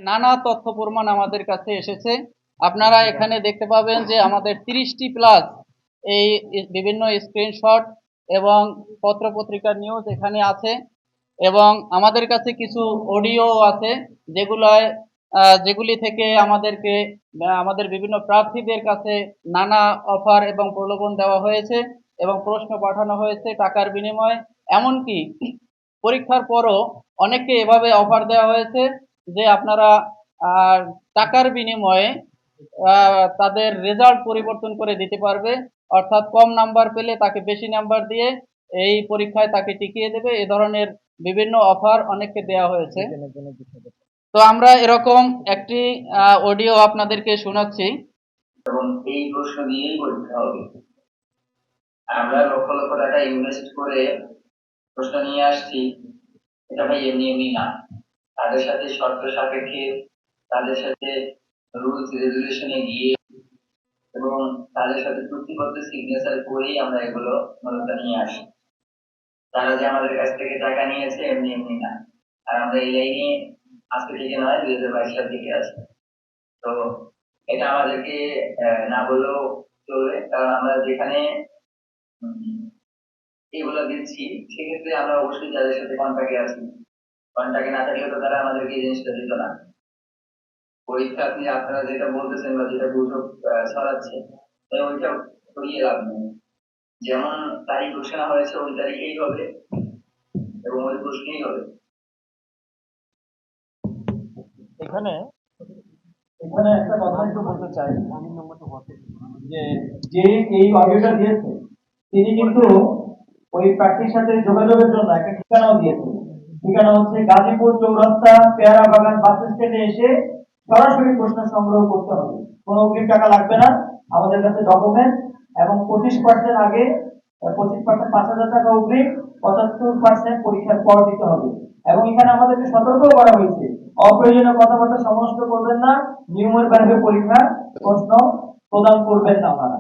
নানা তথ্য প্রমাণ আমাদের কাছে এসেছে। আপনারা এখানে দেখতে পাবেন যে আমাদের 30টি প্লাস এই বিভিন্ন স্ক্রিনশট এবং পত্র-পত্রিকার নিউজ এখানে আছে এবং আমাদের কাছে কিছু অডিও আছে যেগুলায় যেগুলি থেকে আমাদেরকে আমাদের বিভিন্ন প্রার্থীদের কাছে নানা অফার এবং প্রলোভন দেওয়া হয়েছে এবং প্রশ্ন পাঠানো হয়েছে টাকার বিনিময়ে। এমনকি পরীক্ষার পরও অনেককে এভাবে অফার দেওয়া হয়েছে যে আপনারা আহ, টাকার বিনিময়ে তাদের রেজাল্ট পরিবর্তন করে দিতে পারবে, অর্থাৎ কম নাম্বার পেলে তাকে বেশি নাম্বার দিয়ে এই পরীক্ষায় তাকে টিকিয়ে দেবে। এ ধরনের বিভিন্ন অফার অনেককে দেওয়া হয়েছে। তো আমরা এরকম একটি অডিও আপনাদেরকে শোনাচ্ছি। এবং এই প্রশ্ন দিয়েই পরীক্ষা হবে। আমরা লক্ষ লক্ষ টাকা ইনভেস্ট করে প্রশ্ন নিয়ে আসছি, এটা ভাই এমনি এমনি না। তাদের সাথে শর্ত সাপেক্ষে, তাদের সাথে রুলস রেগুলেশনে গিয়ে এবং তাদের সাথে চুক্তিপত্র সিগনেচার করেই আমরা এগুলো মূলত নিয়ে আসি। তারা যে আমাদের কাছ থেকে টাকা নিয়েছে এমনি এমনি না। আর আমরা এই লাইনে আজকে থেকে নয়, 2022 সাল থেকে আছি। তো এটা আমাদেরকে না বললেও চলবে, কারণ আমরা যেখানে এগুলো দিচ্ছি সেক্ষেত্রে আমরা অবশ্যই যাদের সাথে কন্ট্যাক্টে আছি। কন্ট্যাক্টে না থাকলে তো তারা আমাদেরকে এই জিনিসটা দিত না। পরীক্ষা আপনি আপনারা যেটা বলতেছেন বা যেটা গুজব ছড়াচ্ছে, তাই ওইটা ছড়িয়ে লাভ নেই। যেমন তারিখ ঘোষণা হয়েছে ওই তারিখেই হবে এবং ওই প্রশ্নেই হবে। এখানে এখানে একটা কথা একটু বলতে চাই যে যে এই অডিওটা দিয়েছে তিনি কিন্তু ওই প্রার্থীর সাথে যোগাযোগের জন্য একটা ঠিকানাও দিয়েছে। ঠিকানা হচ্ছে গাজীপুর চৌরাস্তা পেয়ারা বাগান বাস স্ট্যান্ডে এসে সরাসরি প্রশ্ন সংগ্রহ করতে হবে, কোনো অগ্রিম টাকা লাগবে না। আমাদের কাছে ডকুমেন্ট এবং 25% আগে 25% 5,000 টাকা অগ্রিম, 75% পরীক্ষার পর দিতে হবে। এবং এখানে আমাদেরকে সতর্ক করা হয়েছে অপ্রয়োজনীয় কথাবার্তা সমস্ত করবেন না, নিয়মের বাইরে পরীক্ষা প্রশ্ন প্রদান করবেন না আপনারা।